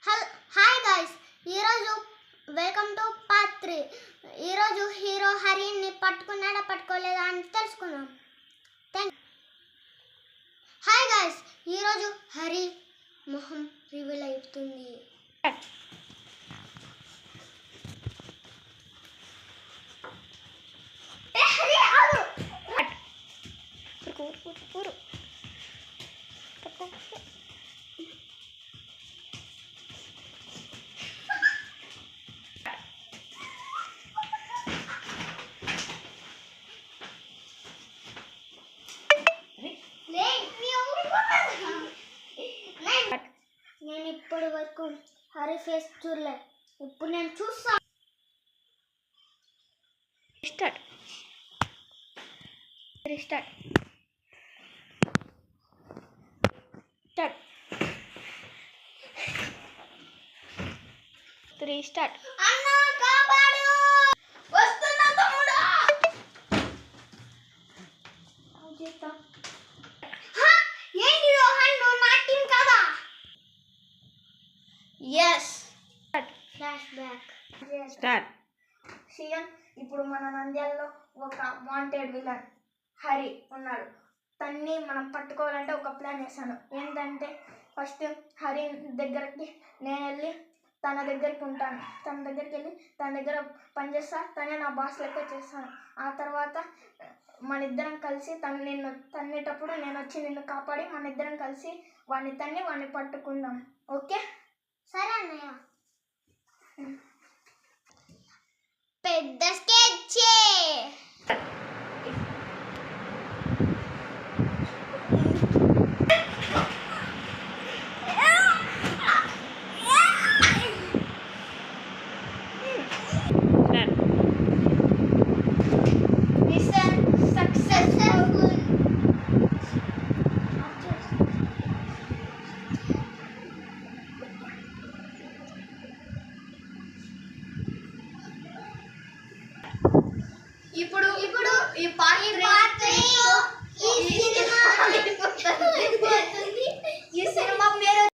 Hi guys, ఈరోజు welcome to part 3. ఈరోజు hero హరిని పట్టుకున్నాడా పట్టుకోలేదా అని తెలుసుకుందాం. హాయ్ గైస్, ఈరోజు హరి మొహం రివీల్ అవుతుంది. నేను ఇప్పటి వరకు హరి ఫేస్ చూడలే, ఇప్పుడు నేను చూస్తా. Start 3 start. అన్నా కాపాడు, వస్తున్నా తమ్ముడా. ఏంటి రోహన్, నువ్వు నా టీం కదా? Yes. Flash back start. CM, ఇప్పుడు మన నంద్యాలలో ఒక వాంటెడ్ విలన్ హరి ఉన్నాడు. తన్ని మనం పట్టుకోవాలంటే ఒక ప్లాన్ చేశాను. ఏంటంటే ఫస్ట్ హరి దగ్గరికి నేను వెళ్ళి తన దగ్గరికి ఉంటాను. తన దగ్గరికి వెళ్ళి తన దగ్గర పనిచేస్తా, తనే నా బాస్ లెక్క చేస్తాను. ఆ తర్వాత మన ఇద్దరం కలిసి నిన్ను తన్నేటప్పుడు నేను వచ్చి నిన్ను కాపాడి మన ఇద్దరం కలిసి వాడిని పట్టుకుందాం. ఓకే? సరే అన్నయ్య. పెద్ద స్కెచ్. Machine successful. ఇప్పుడు ఈ పార్ట్ 3 ఈ సినిమా పేరు